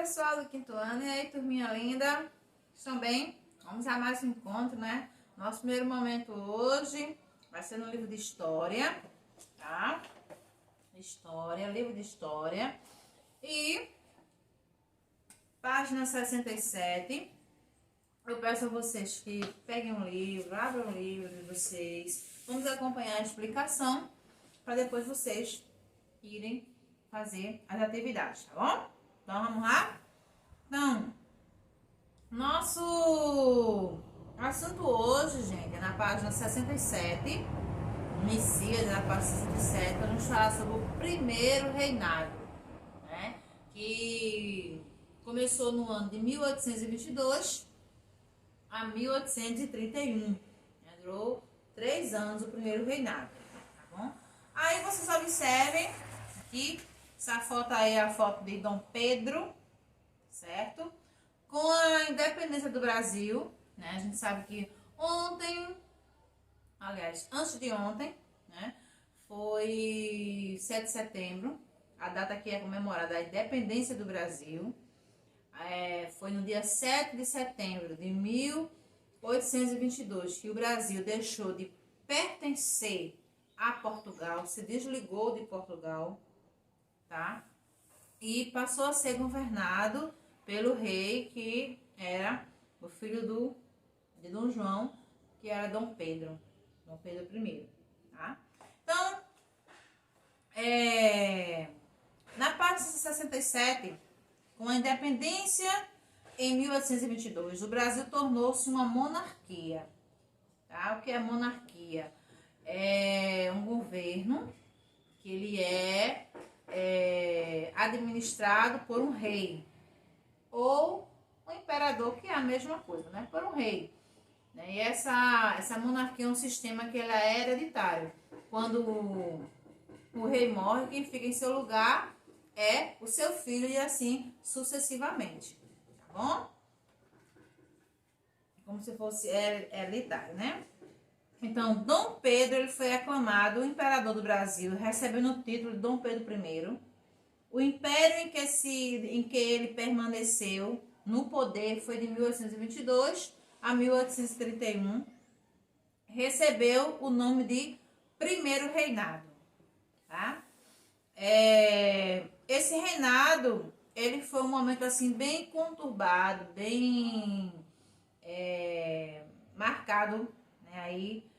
pessoal do quinto ano, e aí, turminha linda? Estão bem? Vamos a mais um encontro, né? Nosso primeiro momento hoje vai ser no livro de História, tá? História, livro de História. E página 67. Eu peço a vocês que peguem um livro, abram o livro de vocês. Vamos acompanhar a explicação para depois vocês irem fazer as atividades, tá bom? Então, vamos lá? Então, nosso assunto hoje, gente, é na página 67. Inicia na página 67, vamos falar sobre o primeiro reinado, né? Que começou no ano de 1822 a 1831. Né? Durou 3 anos o primeiro reinado, tá bom? Aí vocês observem aqui, essa foto aí é a foto de Dom Pedro, certo? Com a independência do Brasil, né? A gente sabe que ontem, aliás, antes de ontem, né? Foi 7 de setembro, a data que é comemorada a independência do Brasil. Foi no dia 7 de setembro de 1822 que o Brasil deixou de pertencer a Portugal, se desligou de Portugal, tá? E passou a ser governado pelo rei que era o filho de Dom João, que era Dom Pedro I, tá? Então, na página 67, com a independência em 1822, o Brasil tornou-se uma monarquia, tá? O que é monarquia? É um governo que ele é administrado por um rei ou um imperador, que é a mesma coisa, né? Por um rei. Né? E essa monarquia é um sistema que ela é hereditário. Quando o rei morre, quem fica em seu lugar é o seu filho e assim sucessivamente, tá bom? Como se fosse hereditário, né? Então, Dom Pedro ele foi aclamado o imperador do Brasil, recebendo o título de Dom Pedro I. O império em que ele permaneceu no poder foi de 1822 a 1831. Recebeu o nome de Primeiro Reinado, tá? Esse reinado, ele foi um momento assim bem conturbado, bem marcado, né, aí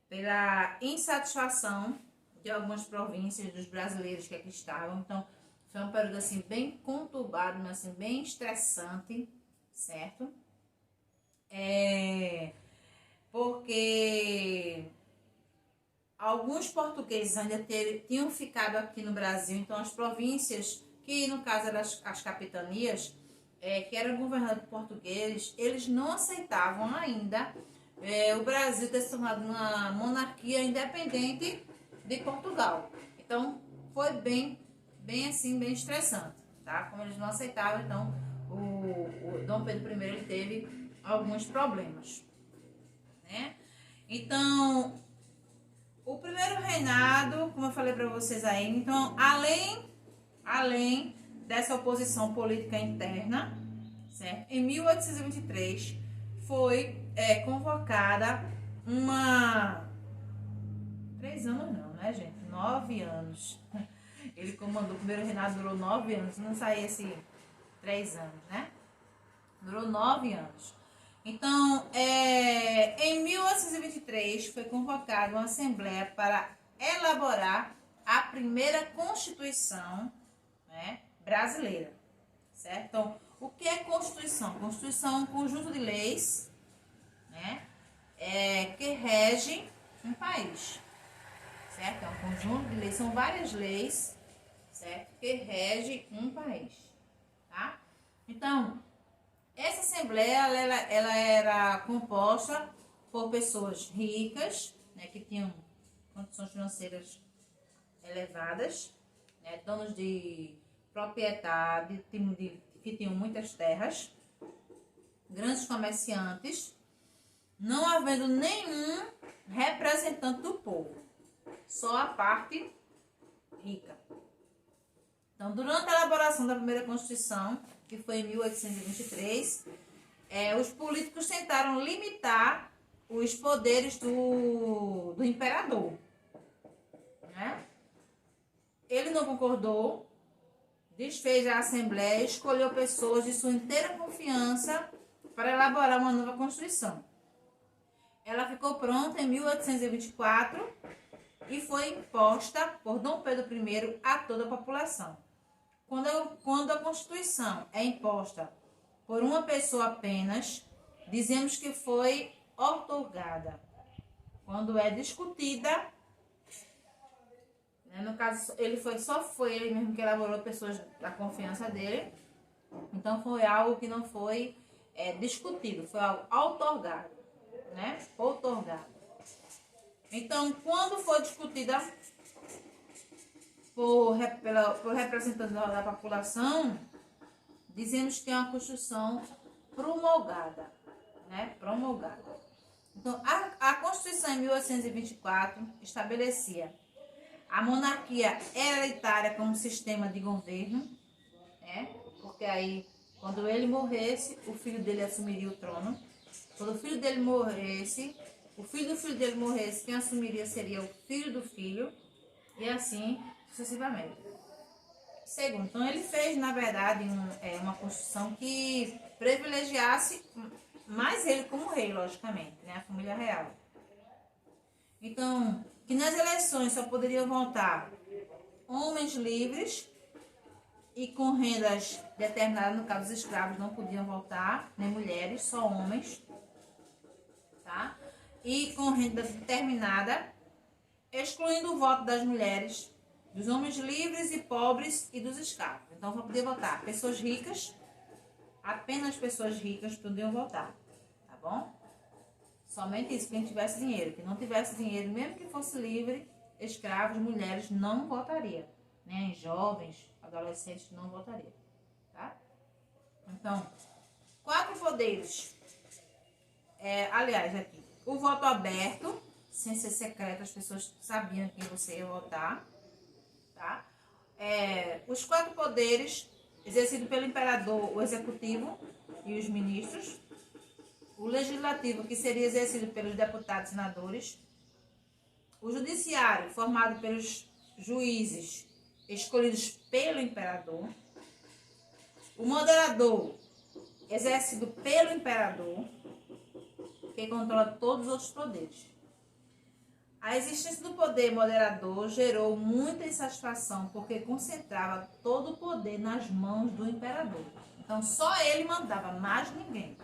pela insatisfação de algumas províncias dos brasileiros que aqui estavam. Então, foi um período assim bem conturbado, mas assim bem estressante, certo? Porque alguns portugueses ainda tinham ficado aqui no Brasil, então as províncias, que no caso eram as capitanias, que eram governadas por portugueses, eles não aceitavam ainda o Brasil ter se tornado uma monarquia independente de Portugal. Então, foi bem assim, bem estressante, tá? Como eles não aceitavam, então, o Dom Pedro I ele teve alguns problemas, né? Então, o primeiro reinado, como eu falei para vocês aí, então, além dessa oposição política interna, certo? Em 1823 foi convocada uma... 3 anos não, né, gente? 9 anos. Ele comandou o primeiro reinado, durou 9 anos, não saía esse 3 anos, né? Durou 9 anos. Então, em 1823 foi convocada uma assembleia para elaborar a primeira Constituição, né, brasileira, certo? Então, o que é Constituição? Constituição é um conjunto de leis, né, que regem um país, certo? É um conjunto de leis, são várias leis, certo? Que regem um país, tá? Então, essa assembleia, ela era composta por pessoas ricas, né, que tinham condições financeiras elevadas, né, donos de propriedade, que tinham muitas terras, grandes comerciantes, não havendo nenhum representante do povo, só a parte rica. Então, durante a elaboração da primeira Constituição, que foi em 1823, os políticos tentaram limitar os poderes do imperador, né? Ele não concordou, desfez a Assembleia e escolheu pessoas de sua inteira confiança para elaborar uma nova Constituição. Ela ficou pronta em 1824 e foi imposta por Dom Pedro I a toda a população. Quando a Constituição é imposta por uma pessoa apenas, dizemos que foi outorgada. Quando é discutida, né, no caso, só foi ele mesmo que elaborou, pessoas da confiança dele. Então foi algo que não foi discutido, foi algo outorgado, né? Outorgado. Então, quando for discutida por representantes da população, dizemos que é uma Constituição promulgada, né? Promulgada. Então, a Constituição em 1824 estabelecia a monarquia hereditária como sistema de governo, né? Porque aí, quando ele morresse, o filho dele assumiria o trono. Quando o filho dele morresse, o filho do filho dele morresse, quem assumiria seria o filho do filho, e assim sucessivamente. Segundo, então ele fez, na verdade, uma Constituição que privilegiasse mais ele como rei, logicamente, né? A família real. Então, que nas eleições só poderiam votar homens livres e com rendas determinadas, no caso os escravos não podiam votar, nem mulheres, só homens, tá? E com renda determinada, excluindo o voto das mulheres, dos homens livres e pobres e dos escravos. Então, só podia votar pessoas ricas, apenas pessoas ricas podiam votar, tá bom? Somente isso, quem tivesse dinheiro. Quem não tivesse dinheiro, mesmo que fosse livre, escravos, mulheres, não votaria. Né? Jovens, adolescentes, não votaria, tá? Então, 4 poderes. Aliás, aqui, o voto aberto, sem ser secreto, as pessoas sabiam quem você ia votar, tá? Os 4 poderes exercidos pelo imperador, o executivo e os ministros. O legislativo, que seria exercido pelos deputados e senadores. O judiciário, formado pelos juízes escolhidos pelo imperador. O moderador, exercido pelo imperador, que controla todos os outros poderes. A existência do poder moderador gerou muita insatisfação, porque concentrava todo o poder nas mãos do imperador. Então, só ele mandava, mais ninguém.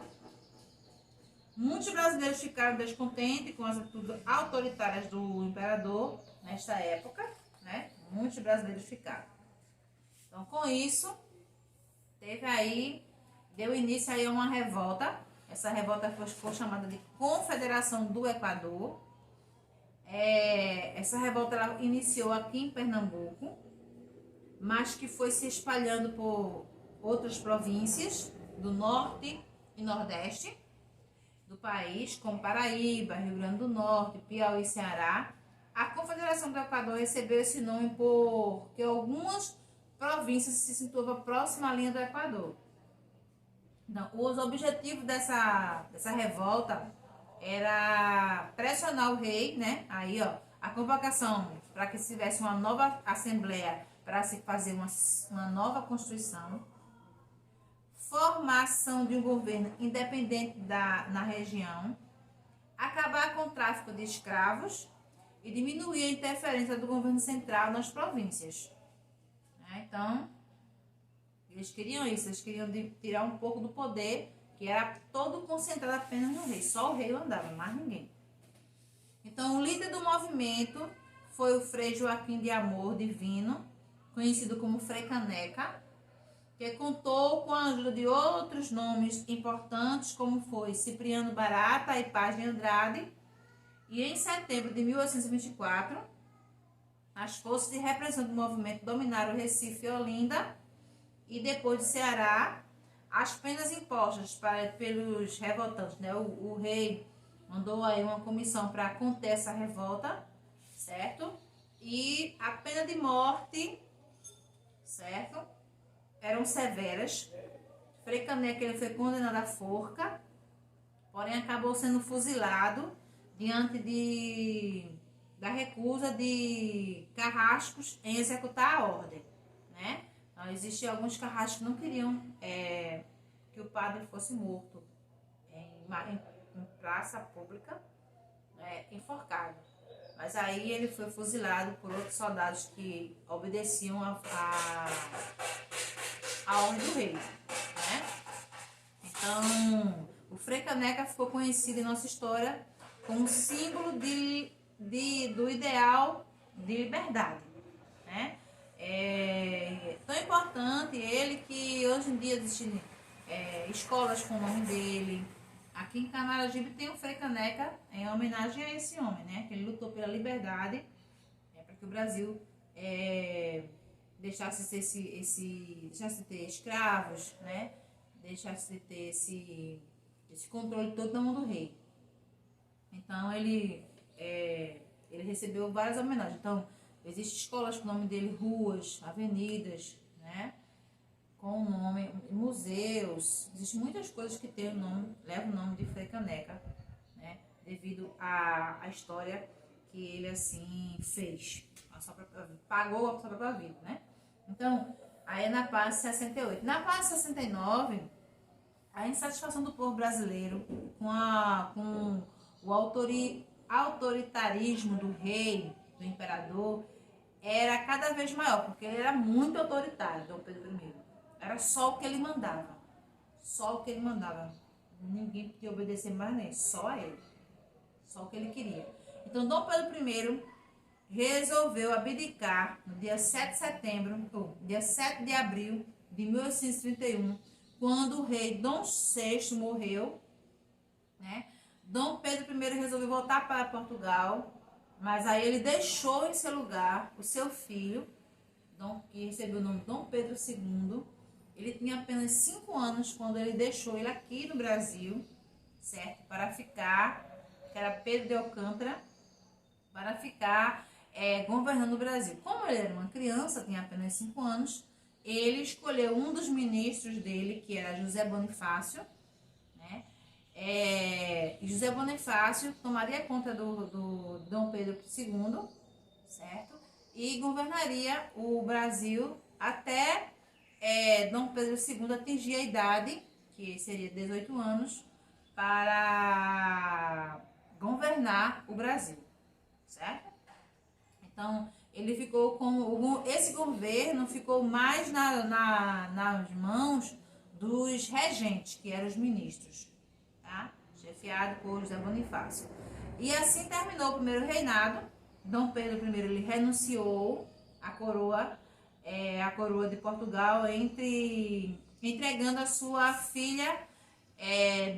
Muitos brasileiros ficaram descontentes com as atitudes autoritárias do imperador nesta época, né? Muitos brasileiros ficaram. Então, com isso, deu início aí a uma revolta. Essa revolta foi chamada de Confederação do Equador. Essa revolta ela iniciou aqui em Pernambuco, mas que foi se espalhando por outras províncias do norte e nordeste do país, como Paraíba, Rio Grande do Norte, Piauí e Ceará. A Confederação do Equador recebeu esse nome porque algumas províncias se situavam próximas à linha do Equador. Então, os objetivos dessa revolta era pressionar o rei, né? Aí, ó, a convocação para que se tivesse uma nova assembleia para se fazer uma nova Constituição, formação de um governo independente na região, acabar com o tráfico de escravos e diminuir a interferência do governo central nas províncias. Então, eles queriam isso, eles queriam tirar um pouco do poder, que era todo concentrado apenas no rei, só o rei mandava, mais ninguém. Então, o líder do movimento foi o Frei Joaquim de Amor Divino, conhecido como Frei Caneca, que contou com a ajuda de outros nomes importantes, como foi Cipriano Barata e Paz de Andrade. E em setembro de 1824, as forças de repressão do movimento dominaram Recife e Olinda, e depois de Ceará, as penas impostas pelos revoltantes, né? O rei mandou aí uma comissão para conter essa revolta, certo? E a pena de morte, certo? Eram severas, Frei Caneca ele foi condenado à forca, porém acabou sendo fuzilado diante da recusa de carrascos em executar a ordem, né? Então, existiam alguns carrascos que não queriam que o padre fosse morto em praça pública, enforcado. Mas aí ele foi fuzilado por outros soldados que obedeciam a ordem do rei, né? Então, o Frei Caneca ficou conhecido em nossa história como símbolo do ideal de liberdade, né? É tão importante ele que hoje em dia existem escolas com o nome dele. Aqui em Camaragibe tem o Frei Caneca em homenagem a esse homem, né? Que ele lutou pela liberdade, para que o Brasil deixasse de ter escravos, né? Deixasse de ter esse controle todo na mão do rei. Então ele recebeu várias homenagens. Então existem escolas com o nome dele, ruas, avenidas, né? Com o nome, museus, existem muitas coisas que tem o nome, levam o nome de Frei Caneca, né? Devido à história que ele assim fez, pagou a sua própria vida, né? Então, aí é na paz de 68. Na paz de 69, a insatisfação do povo brasileiro com o autoritarismo do rei, do imperador, era cada vez maior, porque ele era muito autoritário, Dom Pedro I. Era só o que ele mandava. Só o que ele mandava. Ninguém podia obedecer mais nem, só a ele. Só o que ele queria. Então, Dom Pedro I resolveu abdicar no dia 7 de abril de 1831, quando o rei Dom VI morreu, né? Dom Pedro I resolveu voltar para Portugal, mas aí ele deixou em seu lugar o seu filho, que recebeu o nome de Dom Pedro II. Ele tinha apenas 5 anos quando ele deixou ele aqui no Brasil, certo? Para ficar, que era Pedro de Alcântara, para ficar governando o Brasil. Como ele era uma criança, tinha apenas 5 anos, ele escolheu um dos ministros dele, que era José Bonifácio, né? José Bonifácio tomaria conta do Dom Pedro II, certo? E governaria o Brasil até Dom Pedro II atingir a idade, que seria 18 anos, para governar o Brasil, certo? Então, ele ficou esse governo ficou mais nas mãos dos regentes, que eram os ministros, tá? Chefiado por José Bonifácio. E assim terminou o primeiro reinado. Dom Pedro I ele renunciou à coroa de Portugal, entregando a sua filha,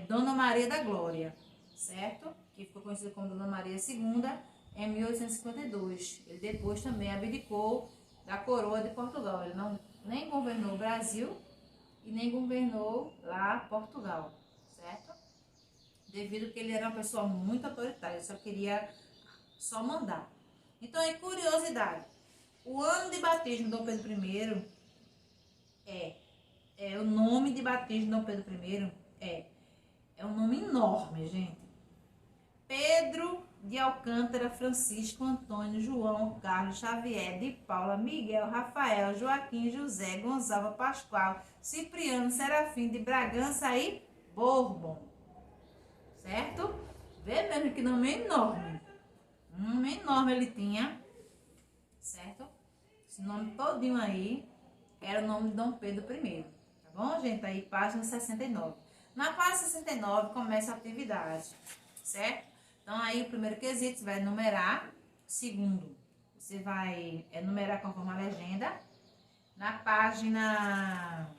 Dona Maria da Glória, certo? Que ficou conhecida como Dona Maria II, em 1852. Ele depois também abdicou da coroa de Portugal. Ele nem governou o Brasil e nem governou lá Portugal, certo? Devido que ele era uma pessoa muito autoritária, só queria mandar. Então, curiosidade, o ano de batismo de Dom Pedro I o nome de batismo de Dom Pedro I é um nome enorme, gente. Pedro de Alcântara, Francisco, Antônio, João, Carlos, Xavier, de Paula, Miguel, Rafael, Joaquim, José, Gonçalves, Pascoal, Cipriano, Serafim, de Bragança e Bourbon, certo? Vê mesmo que nome enorme. Um nome enorme ele tinha, certo? Esse nome todinho aí era o nome de Dom Pedro I, tá bom, gente? Aí, página 69. Na página 69 começa a atividade, certo? Então, aí o primeiro quesito você vai enumerar. Segundo, você vai enumerar conforme a legenda. Na página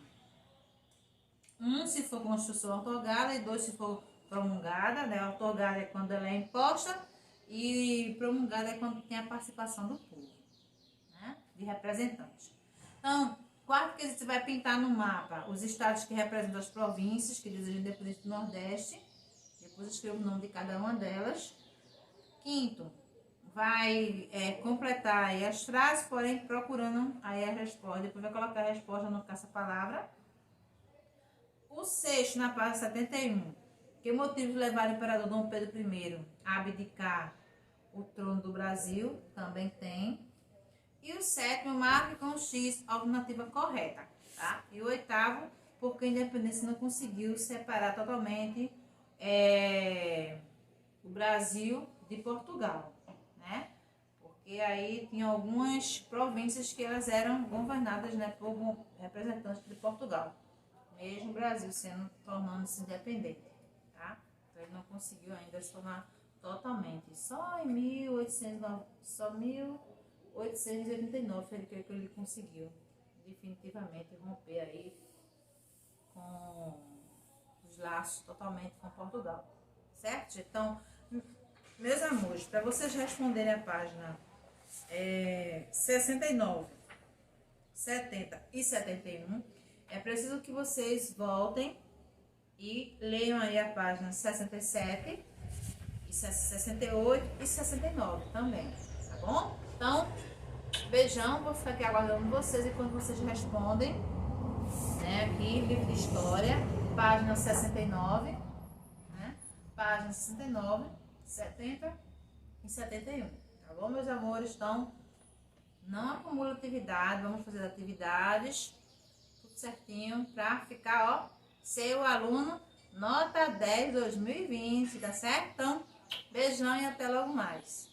1, se for Constituição outorgada, e 2, se for promulgada, né? Outorgada é quando ela é imposta e promulgada é quando tem a participação do povo, né? De representantes. Então, quarto quesito, você vai pintar no mapa os estados que representam as províncias, que dizem independente do Nordeste. Depois escreva o nome de cada uma delas. Quinto, vai completar aí as frases, porém procurando aí a resposta. Depois vai colocar a resposta no caça-palavra. O sexto, na página 71, que motivos levaram o imperador Dom Pedro I a abdicar o trono do Brasil, também tem. E o sétimo, marque com X a alternativa correta, tá? E o oitavo, porque a independência não conseguiu separar totalmente o Brasil de Portugal, né? Porque aí tinha algumas províncias que elas eram governadas, né, por representantes de Portugal, mesmo o Brasil tornando-se independente, tá? Então ele não conseguiu ainda se tornar totalmente. Só em 1889 foi que ele conseguiu definitivamente romper aí com os laços totalmente com Portugal, certo? Então, meus amores, para vocês responderem a página 69, 70 e 71, é preciso que vocês voltem e leiam aí a página 67, 68 e 69 também, tá bom? Então, beijão, vou ficar aqui aguardando vocês enquanto vocês respondem, né? Aqui, livro de história, página 69, né? Página 69, 70 e 71, tá bom, meus amores? Então, não acumula atividade, vamos fazer atividades, tudo certinho, pra ficar, ó, ser o aluno nota 10 2020, tá certo? Então, beijão e até logo mais.